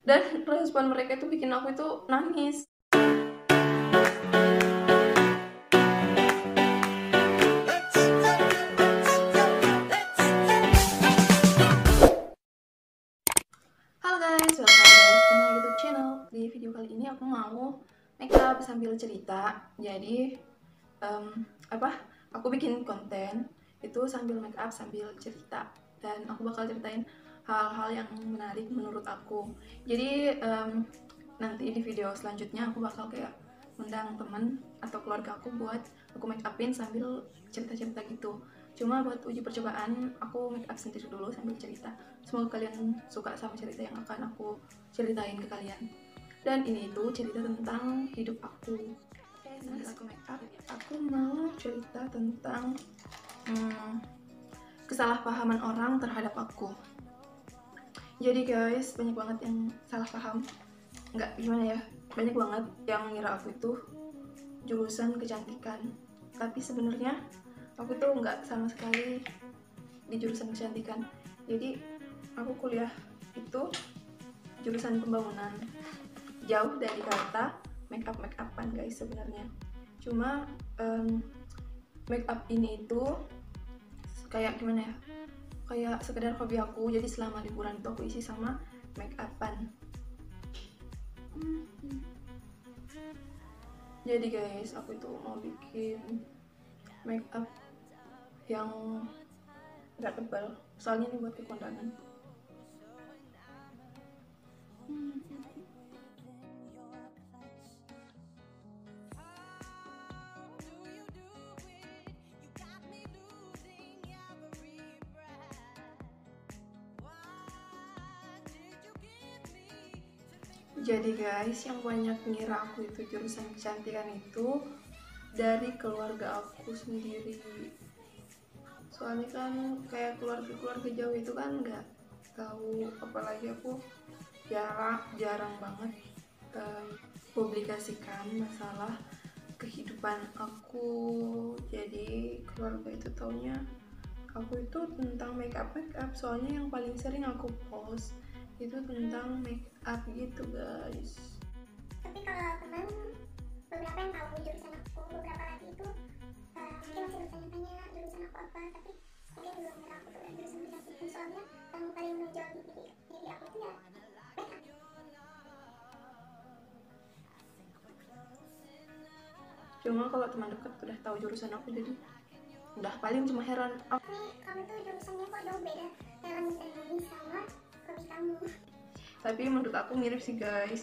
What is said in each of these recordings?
Dan respon mereka itu bikin aku itu nangis. Halo guys, welcome back to my YouTube channel. Di video kali ini aku mau makeup sambil cerita. Jadi aku bikin konten itu sambil makeup sambil cerita, dan aku bakal ceritain hal-hal yang menarik menurut aku. Jadi nanti di video selanjutnya aku bakal kayak undang teman atau keluarga aku buat aku make upin sambil cerita-cerita gitu. Cuma buat uji percobaan aku make up sendiri dulu sambil cerita. Semoga kalian suka sama cerita yang akan aku ceritain ke kalian. Dan ini itu cerita tentang hidup aku. Sambil aku make up, aku mau cerita tentang kesalahpahaman orang terhadap aku. Jadi guys, banyak banget yang salah paham. Nggak gimana ya, banyak banget yang ngira aku itu jurusan kecantikan. Tapi sebenarnya aku tuh nggak sama sekali di jurusan kecantikan. Jadi aku kuliah itu jurusan pembangunan, jauh dari kata make upan guys sebenarnya. Cuma make up ini itu kayak gimana ya, kayak sekedar hobi aku. Jadi selama liburan itu aku isi sama make upan. Jadi guys, aku itu mau bikin make up yang gak tebal, soalnya ini buat ke kondangan. Jadi guys, yang banyak ngira aku itu jurusan kecantikan itu dari keluarga aku sendiri. Soalnya kan kayak keluarga jauh itu kan nggak tahu, apalagi aku jarang banget publikasikan masalah kehidupan aku. Jadi keluarga itu taunya aku itu tentang make up, soalnya yang paling sering aku post itu tentang make up gitu guys. Tapi kalau teman beberapa yang tahu jurusan aku, beberapa lagi itu mungkin masih bertanya-tanya jurusan aku apa, tapi mungkin belum ngira aku tuh jurusan kecantikan. Soalnya yang paling menonjol di diri aku itu ya makeup. Cuma kalau teman dekat udah tahu jurusan aku, jadi udah paling cuma heran, Kamu tuh jurusannya kok jauh beda dalam teknologi sama hobi kamu. tapi menurut aku mirip sih guys.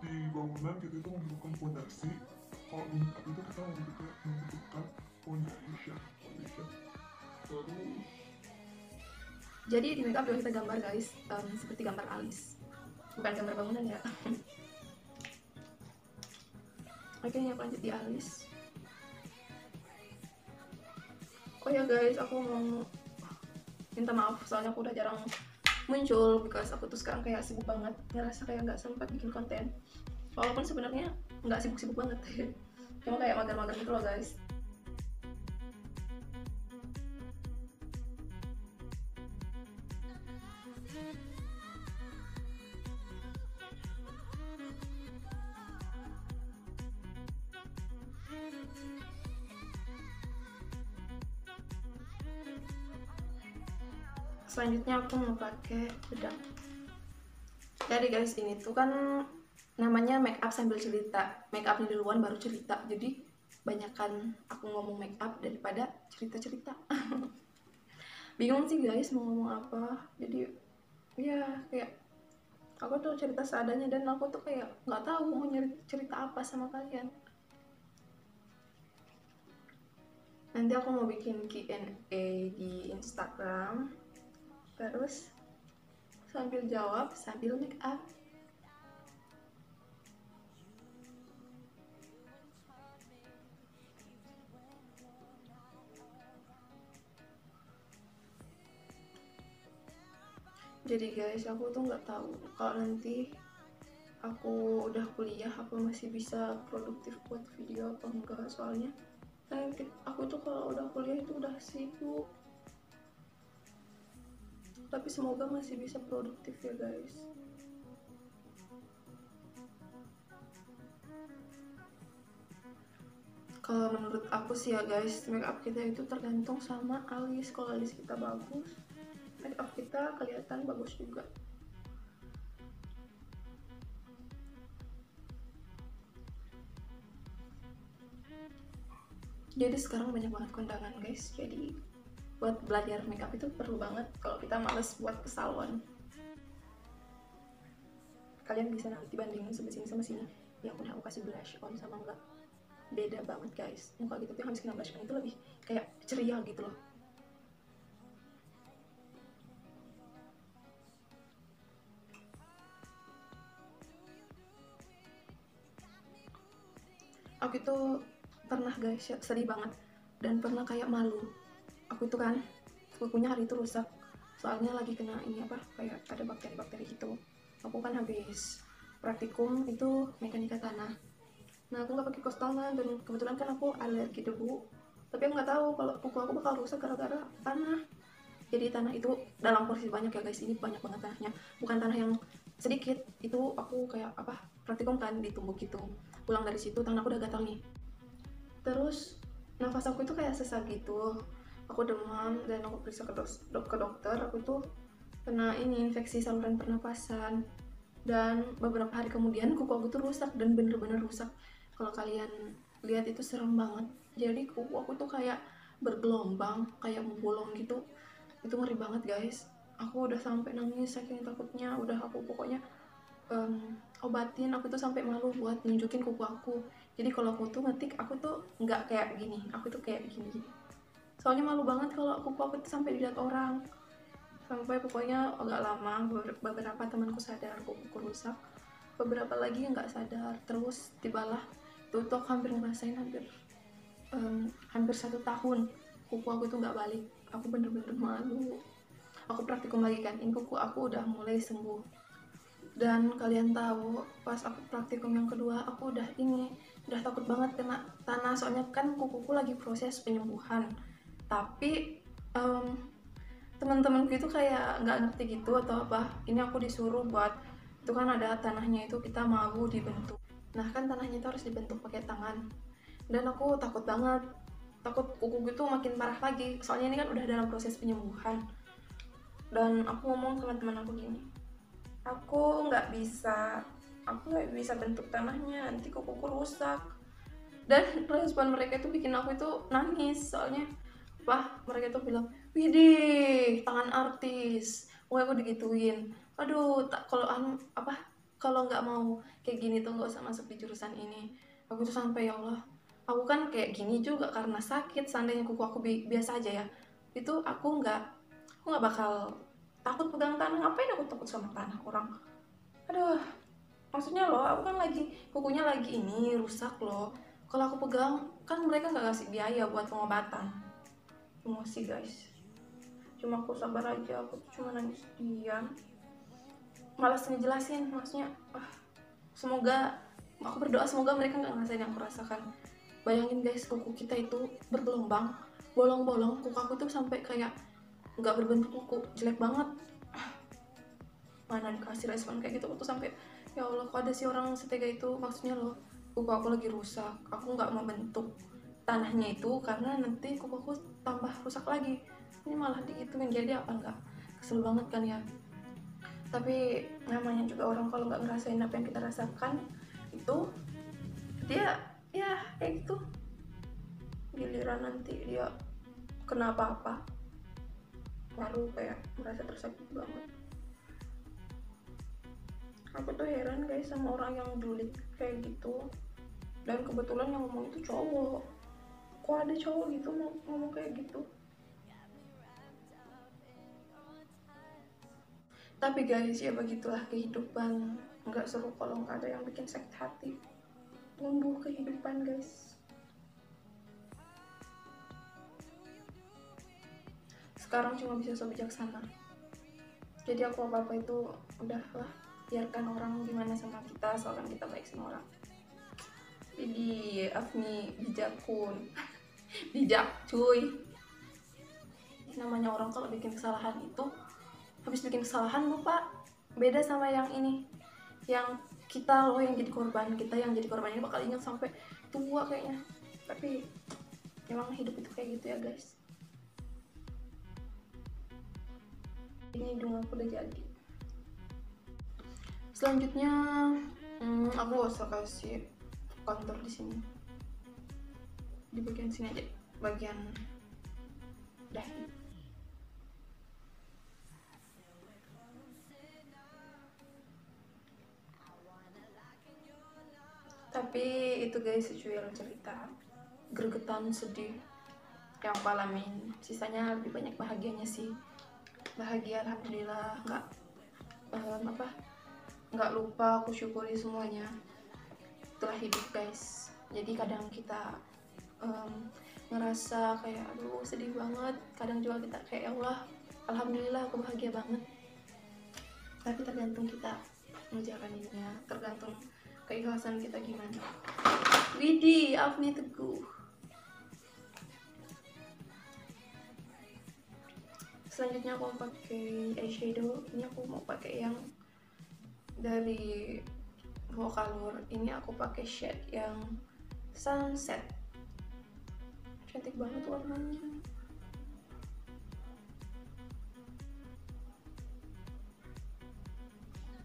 Di bangunan kita itu membutuhkan fondasi, kalau di makeup itu kita membutuhkan foundation. Terus Jadi di makeup juga kita gambar guys, seperti gambar alis, bukan gambar bangunan ya. Oke, yang lanjut di alis. Oh ya guys, aku mau minta maaf soalnya aku udah jarang muncul, because aku tuh sekarang kayak sibuk banget, ngerasa kayak nggak sempat bikin konten. Walaupun sebenarnya nggak sibuk-sibuk banget, cuma kayak mager-mager gitu loh guys. Selanjutnya aku mau pakai bedak. Jadi guys, ini tuh kan namanya make up sambil cerita, make upnya duluan baru cerita. Jadi banyakan aku ngomong make up daripada cerita-cerita. Bingung sih guys mau ngomong apa. Jadi ya kayak aku tuh cerita seadanya, dan aku tuh kayak nggak tahu mau cerita apa sama kalian. Nanti aku mau bikin Q&A di Instagram, terus sambil jawab sambil make up. Jadi guys, aku tuh nggak tahu kalau nanti aku udah kuliah apa masih bisa produktif buat video apa enggak. Soalnya aku tuh kalau udah kuliah itu udah sibuk. Tapi semoga masih bisa produktif ya guys. Kalau menurut aku sih ya guys, make up kita itu tergantung sama alis. Kalau alis kita bagus, make up kita kelihatan bagus juga. Jadi sekarang banyak banget kondangan guys, jadi buat belajar makeup itu perlu banget kalau kita males buat ke salon. Kalian bisa nanti bandingin sebelah sini sama sini, yang udah aku kasih blush on sama enggak, beda banget guys. Muka gitu tuh yang habis kena blush on itu lebih kayak ceria gitu loh. Aku itu pernah guys sedih banget dan pernah kayak malu. Aku itu kan kukunya hari itu rusak soalnya lagi kena ini apa, kayak ada bakteri-bakteri gitu. Aku kan habis praktikum itu mekanika tanah. Nah aku nggak pakai kaos tangan dan kebetulan kan aku alergi debu. Tapi aku nggak tahu kalau kuku aku bakal rusak gara-gara tanah. Jadi tanah itu dalam porsi banyak ya guys, ini banyak banget tanahnya. Bukan tanah yang sedikit, itu aku kayak apa, praktikum kan di tubuh gitu. Pulang dari situ tangan aku udah gatal nih. Terus nafas aku itu kayak sesak gitu. Aku demam dan aku periksa ke dokter, aku tuh kena ini infeksi saluran pernapasan. Dan beberapa hari kemudian kuku aku tuh rusak dan bener-bener rusak. Kalau kalian lihat itu serem banget. Jadi kuku aku tuh kayak bergelombang, kayak membolong gitu. Itu ngeri banget guys. Aku udah sampai nangis saking takutnya. Udah aku pokoknya obatin. Aku tuh sampai malu buat nunjukin kuku aku. Jadi kalau aku tuh ngetik, aku tuh nggak kayak gini. Aku tuh kayak gini. Soalnya malu banget kalau kuku aku tuh sampai dilihat orang. Sampai pokoknya agak lama beberapa temanku sadar kuku rusak, beberapa lagi yang nggak sadar. Terus tibalah tuh aku hampir ngerasain hampir 1 tahun kuku aku tuh nggak balik. Aku bener-bener malu. Aku praktikum lagi kan, ini kuku aku udah mulai sembuh. Dan kalian tahu pas aku praktikum yang kedua, aku udah takut banget kena tanah, soalnya kan kukuku lagi proses penyembuhan. Tapi teman-temanku itu kayak nggak ngerti gitu atau apa. Ini aku disuruh buat, itu kan ada tanahnya itu kita mau dibentuk. Nah kan tanahnya itu harus dibentuk pakai tangan. Dan aku takut banget, takut kuku gitu makin parah lagi. Soalnya ini kan udah dalam proses penyembuhan. Dan aku ngomong sama teman aku gini, aku nggak bisa bentuk tanahnya, nanti kukuku rusak. Dan respon mereka itu bikin aku itu nangis, soalnya mereka tuh bilang, widih tangan artis. Aku digituin. Aduh, kalau nggak mau kayak gini tuh nggak usah masuk di jurusan ini. Aku tuh sampai, ya Allah, aku kan kayak gini juga karena sakit. Seandainya kuku aku biasa aja ya, itu aku nggak bakal takut pegang tanah. Ngapain aku takut sama tanah orang? Aduh, maksudnya loh, aku kan kukunya lagi ini rusak loh. Kalau aku pegang kan mereka nggak kasih biaya buat pengobatan. Emosi guys. Cuma aku sabar aja, aku cuma nangis diam, malas ngejelasin. Maksudnya semoga, aku berdoa semoga mereka nggak ngerasain yang aku rasakan. Bayangin guys, kuku kita itu bergelombang, bolong-bolong. Kuku aku tuh sampai kayak nggak berbentuk kuku, jelek banget. Mana dikasih respon kayak gitu. Aku tuh sampai, ya Allah, kok ada sih orang setega itu. Maksudnya loh, kuku aku lagi rusak, aku nggak mau bentuk tanahnya itu karena nanti kuku aku tambah rusak lagi. Ini malah digituin, jadi apa enggak kesel banget kan ya. Tapi namanya juga orang kalau nggak ngerasain apa yang kita rasakan, itu dia ya kayak gitu. Giliran nanti dia kena apa-apa baru kayak merasa tersakiti banget. Aku tuh heran guys sama orang yang julid kayak gitu. Dan kebetulan yang ngomong itu cowok. Kok ada cowok gitu ngomong kayak gitu? Tapi guys, ya begitulah kehidupan. Nggak seru kalau nggak ada yang bikin sakit hati. Tumbuh kehidupan guys. Sekarang cuma bisa so bijaksana. Jadi aku apa-apa itu udahlah, biarkan orang gimana sama kita, soalnya kita baik sama orang. Jadi Afni bijakun. Bijak cuy. Namanya orang kalau bikin kesalahan itu, habis bikin kesalahan lupa. Beda sama yang ini, yang kita loh yang jadi korban. Kita yang jadi korban ini bakal ingat sampai tua kayaknya. Tapi memang hidup itu kayak gitu ya guys. Ini hidung aku udah jadi. Selanjutnya aku gak usah kasih kontur di sini, di bagian sini aja, bagian dahi. Tapi itu guys secuil cerita gregetan sedih yang aku alamin. Sisanya lebih banyak bahagianya sih. Bahagia alhamdulillah, nggak lupa aku syukuri semuanya. Itulah hidup guys. Jadi kadang kita ngerasa kayak aduh sedih banget, kadang juga kita kayak ya Allah alhamdulillah aku bahagia banget. Tapi tergantung kita menjalaninya, tergantung keikhlasan kita gimana. Widih, Afni Teguh. Selanjutnya aku pakai eyeshadow. Ini aku mau pakai yang dari Vocaloid. Ini aku pakai shade yang Sunset. Cantik banget warnanya.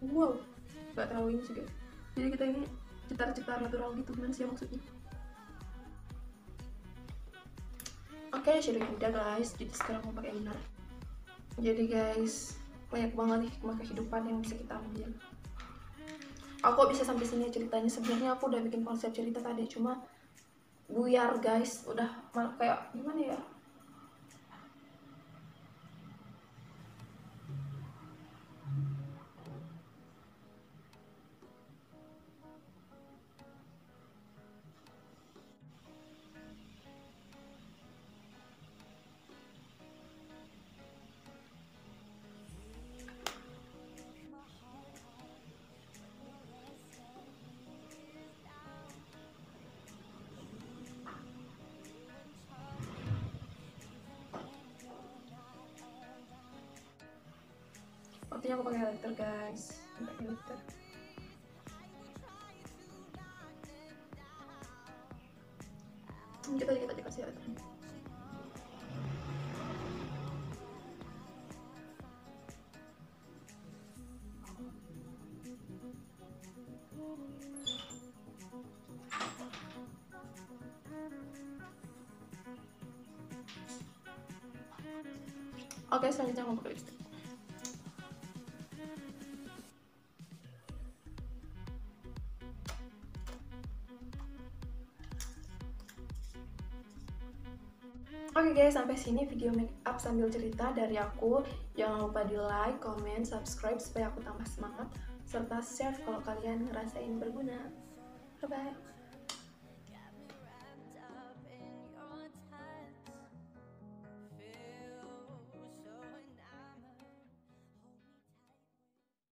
Wow, gak terlalu ini sih guys. Jadi kita ini cetar-cetar natural gitu, gimana sih maksudnya? Oke, shadownya udah guys. Jadi sekarang mau pakai benar. Jadi guys, banyak banget hikmah kehidupan yang bisa kita ambil. Aku bisa sampai sini ceritanya. Sebenarnya aku udah bikin konsep cerita tadi, cuma buyar guys. Udah kayak gimana ya? Waktunya aku pakai highlighter guys. Pakai highlighter. Kita aja kasih highlighter. Oke, selanjutnya aku pakai lipstick. Oke guys, sampai sini video make up sambil cerita dari aku. Jangan lupa di like, comment, subscribe supaya aku tambah semangat, serta share kalau kalian ngerasain berguna. Bye bye.